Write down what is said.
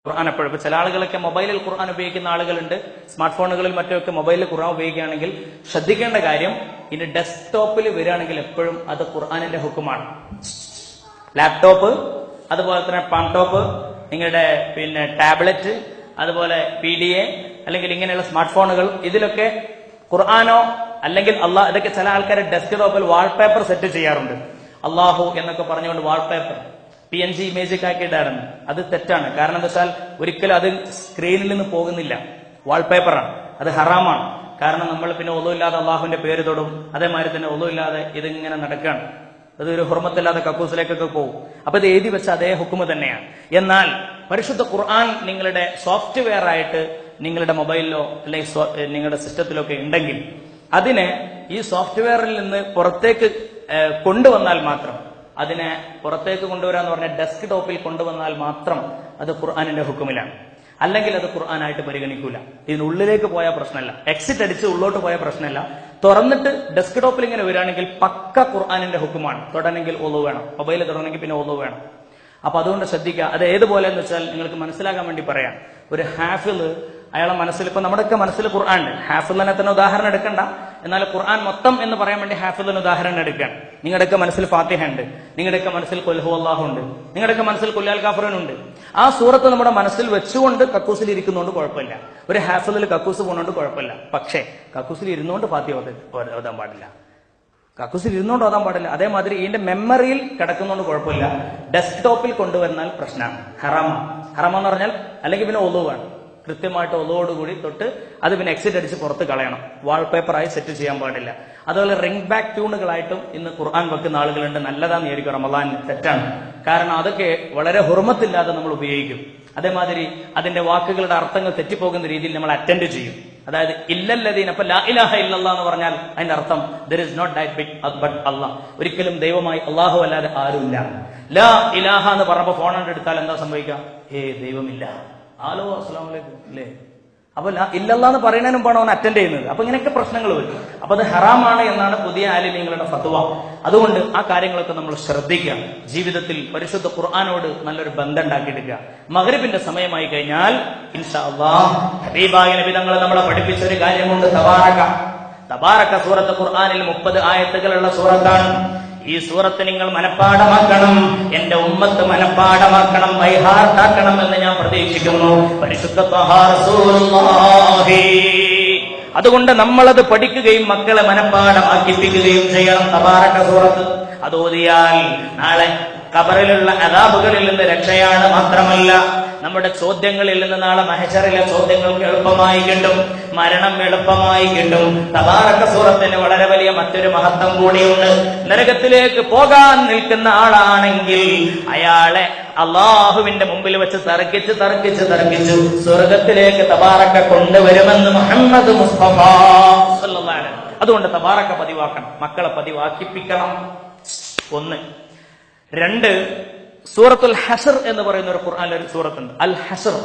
ഖുർആൻ എപ്പോഴും ഇപ്പൊ ചില ആളുകളൊക്കെ മൊബൈലിൽ ഖുർആൻ ഉപയോഗിക്കുന്ന ആളുകളുണ്ട്, സ്മാർട്ട് ഫോണുകളിൽ മറ്റൊക്കെ മൊബൈലിൽ ഖുർആൻ ഉപയോഗിക്കുകയാണെങ്കിൽ ശ്രദ്ധിക്കേണ്ട കാര്യം, ഇനി ഡെസ്ക്ടോപ്പിൽ വരികയാണെങ്കിൽ എപ്പോഴും അത് ഖുർആനിന്റെ ഹുക്കുമാണ്. ലാപ്ടോപ്പ്, അതുപോലെ തന്നെ പാംടോപ്പ്, നിങ്ങളുടെ ടാബ്ലറ്റ്, അതുപോലെ PDA അല്ലെങ്കിൽ ഇങ്ങനെയുള്ള സ്മാർട്ട് ഫോണുകൾ, ഇതിലൊക്കെ ഖുർആനോ അല്ലെങ്കിൽ അള്ളാഹ്, ഇതൊക്കെ ചില ആൾക്കാർ ഡെസ്ക്ടോപ്പിൽ വാൾപേപ്പർ സെറ്റ് ചെയ്യാറുണ്ട്. അള്ളാഹു എന്നൊക്കെ പറഞ്ഞുകൊണ്ട് വാൾപേപ്പർ PNG ഇമേജൊക്കെ ആക്കി ഇടാറുണ്ട്. അത് തെറ്റാണ്. കാരണം എന്താ വെച്ചാൽ ഒരിക്കലും അത് സ്ക്രീനിൽ നിന്ന് പോകുന്നില്ല, വാൾപേപ്പറാണ്, അത് ഹറാമാണ്. കാരണം നമ്മൾ പിന്നെ ഒളുവില്ലാതെ അള്ളാഹുവിന്റെ പേര് തൊടും, അതേമാതിരി തന്നെ ഒളുവില്ലാതെ ഇതിങ്ങനെ നടക്കുകയാണ്. അതൊരു ഹുർമത്തില്ലാതെ കക്കൂസിലേക്കൊക്കെ പോകും. അപ്പൊ ഇത് എഴുതി വെച്ച അതേ ഹുക്കുമ് തന്നെയാണ്. എന്നാൽ പരിശുദ്ധ ഖുർആൻ നിങ്ങളുടെ സോഫ്റ്റ്വെയർ ആയിട്ട് നിങ്ങളുടെ മൊബൈലിലോ അല്ലെങ്കിൽ നിങ്ങളുടെ സിസ്റ്റത്തിലൊക്കെ ഉണ്ടെങ്കിൽ അതിനെ ഈ സോഫ്റ്റ്വെയറിൽ നിന്ന് പുറത്തേക്ക് കൊണ്ടുവന്നാൽ മാത്രം, അതിനെ പുറത്തേക്ക് കൊണ്ടുവരാന്ന് പറഞ്ഞാൽ ഡെസ്ക്ടോപ്പിൽ കൊണ്ടുവന്നാൽ മാത്രം അത് ഖുർആനിന്റെ ഹുക്കുമിലാണ്. അല്ലെങ്കിൽ അത് ഖുർആനായിട്ട് പരിഗണിക്കൂല. ഇതിനുള്ളിലേക്ക് പോയാൽ പ്രശ്നമല്ല, എക്സിറ്റ് അടിച്ച് ഉള്ളോട്ട് പോയ പ്രശ്നമല്ല. തുറന്നിട്ട് ഡെസ്ക്ടോപ്പിൽ ഇങ്ങനെ വരികയാണെങ്കിൽ പക്ക ഖുർആനിന്റെ ഹുക്കുമാണ്. തൊടണമെങ്കിൽ ഒളു വേണം, മൊബൈൽ തൊടണമെങ്കിൽ പിന്നെ ഒളു വേണം. അപ്പൊ അതുകൊണ്ട് ശ്രദ്ധിക്കുക. അത് ഏതുപോലെ എന്ന് വെച്ചാൽ നിങ്ങൾക്ക് മനസ്സിലാക്കാൻ വേണ്ടി പറയാം. ഒരു ഹാഫിള്, അയാളെ മനസ്സിൽ, ഇപ്പൊ നമ്മുടെയൊക്കെ മനസ്സിൽ ഖുർആൻ ഉണ്ട്. ഹാഫിളിനെ തന്നെ ഉദാഹരണം എടുക്കണ്ട, എന്നാൽ ഖുർആൻ മൊത്തം എന്ന് പറയാൻ വേണ്ടി ഹാഫിളിന് ഉദാഹരണം എടുക്കാൻ. നിങ്ങളുടെയൊക്കെ മനസ്സിൽ ഫാത്തിഹ ഉണ്ട്, നിങ്ങളുടെയൊക്കെ മനസ്സിൽ ഖുൽ ഹുവല്ലാഹു ഉണ്ട്, നിങ്ങളുടെയൊക്കെ മനസ്സിൽ ഖുൽ യാൽ കാഫിറൂൻ ഉണ്ട്. ആ സൂറത്ത് നമ്മുടെ മനസ്സിൽ വെച്ചുകൊണ്ട് കക്കൂസിൽ ഇരിക്കുന്നതുകൊണ്ട് കുഴപ്പമില്ല. ഒരു ഹാഫിളിൽ കക്കൂസ് പോകുന്നതുകൊണ്ട് കുഴപ്പമില്ല. പക്ഷേ കക്കൂസിൽ ഇരുന്നുകൊണ്ട് ഫാത്തിഹ ഓതാൻ പാടില്ല, കക്കൂസിൽ ഇരുന്നുകൊണ്ട് ഓതാൻ പാടില്ല. അതേമാതിരി ഇതിന്റെ മെമ്മറിയിൽ കിടക്കുന്നതുകൊണ്ട് കുഴപ്പമില്ല. ഡെസ്ക്ടോപ്പിൽ കൊണ്ടുവന്നാൽ പ്രശ്നമാണ്, ഹറാമാണ്. ഹറാമെന്ന് പറഞ്ഞാൽ അല്ലെങ്കിൽ പിന്നെ ഒളു വേണം, കൃത്യമായിട്ട് ഒളോടുകൂടി തൊട്ട് അത് പിന്നെ എക്സിറ്റ് അടിച്ച് പുറത്ത് കളയണം. വാൾപേപ്പറായി സെറ്റ് ചെയ്യാൻ പാടില്ല. അതുപോലെ റിംഗ് ബാക്ക് ട്യൂണുകളായിട്ടും ഇന്ന് ഖുർആൻ വെക്കുന്ന ആളുകളുണ്ട്. നല്ലതാന്ന് വിചാരിക്കും, റമദാൻ തെറ്റാണ്. കാരണം അതൊക്കെ വളരെ ഹുർമത്തില്ലാതെ നമ്മൾ ഉപയോഗിക്കും. അതേമാതിരി അതിന്റെ വാക്കുകളുടെ അർത്ഥങ്ങൾ തെറ്റിപ്പോകുന്ന രീതിയിൽ നമ്മൾ അറ്റൻഡ് ചെയ്യും. അതായത് ഇല്ലല്ലദീന, അപ്പൊ ലാ ഇലാഹ ഇല്ലല്ലാഹ് എന്ന് പറഞ്ഞാൽ അതിന്റെ അർത്ഥം there is not that big but Allah, ഒരിക്കലും ദൈവമായി അള്ളാഹു അല്ലാതെ ആരുമില്ല. ലാ ഇലാഹ എന്ന് പറഞ്ഞപ്പോ ഫോൺ എടുത്താൽ എന്താ സംഭവിക്കുക? ദൈവമില്ല, ഹലോ അസ്സലാമു അലൈക്കും അല്ലേ? അപ്പൊ ഇല്ലല്ലാന്ന് പറയുന്നതിന് മുമ്പാണ് അവൻ അറ്റൻഡ് ചെയ്യുന്നത്. അപ്പൊ ഇങ്ങനെയൊക്കെ പ്രശ്നങ്ങൾ വരും. അപ്പൊ അത് ഹറാമാണ് എന്നാണ് പുതിയ ആലിമീങ്ങളുടെ ഫത്വ. അതുകൊണ്ട് ആ കാര്യങ്ങളൊക്കെ നമ്മൾ ശ്രദ്ധിക്കുക. ജീവിതത്തിൽ പരിശുദ്ധ ഖുർആനോട് നല്ലൊരു ബന്ധം ഉണ്ടാക്കിയെടുക്കുക. മഗ്രിബിന്റെ സമയമായി കഴിഞ്ഞാൽ ഇൻഷാ അല്ലാഹ് ഹബീബായ നബി തങ്ങൾ നമ്മളെ പഠിപ്പിച്ച ഒരു കാര്യമുണ്ട്. തബാറക സൂറത്ത് ഖുർആനിൽ 30 ആയത്തുകളുള്ള സൂറത്താണ്. ഈ സൂറത്ത് നിങ്ങൾ മനഃപ്പാഠമാക്കണം, എന്റെ ഉമ്മത്ത് മനഃപ്പാഠമാക്കണം, ബൈഹാർട്ടാക്കണം എന്ന് ഞാൻ പ്രതീക്ഷിക്കുന്നു. പരിശുദ്ധ റസൂലുള്ളാഹി. അതുകൊണ്ട് നമ്മളത് പഠിക്കുകയും മക്കളെ മനഃപ്പാഠമാക്കിപ്പിക്കുകയും ചെയ്യണം. തബാറക സൂറത്ത് അത് ഓതിയാൽ നാളെ ഖബറിലുള്ള അദാബുകളിൽ നിന്ന് രക്ഷയാണ്. മാത്രമല്ല നമ്മുടെ ചോദ്യങ്ങളിൽ നിന്ന് നാളെ മഹ്ശറിലെ ചോദ്യങ്ങൾക്ക് എളുപ്പമായി കിട്ടും, മരണം എളുപ്പമായി കിട്ടും. തബാറക സൂറത്തിന് വളരെ വലിയ മറ്റൊരു മഹത്വം കൂടിയുണ്ട്. നരകത്തിലേക്ക് പോകാൻ നിൽക്കുന്ന ആളാണെങ്കിൽ അയാളെ അള്ളാഹുവിന്റെ മുമ്പിൽ വെച്ച് തർക്കിച്ച് സ്വർഗത്തിലേക്ക് തബാറക കൊണ്ടുവരുമെന്ന് മുഹമ്മദ് മുസ്തഫ സല്ലല്ലാഹു അലൈഹി വസല്ലം. അതുകൊണ്ട് തബാറക പതിവാക്കണം, മക്കളെ പതിവാക്കിപ്പിക്കണം. 1. 2, സൂറത്തുൽ ഹശർ എന്ന് പറയുന്ന ഒരു ഖുർആനിലെ ഒരു സൂറത്തുണ്ട്, അൽ ഹശർ.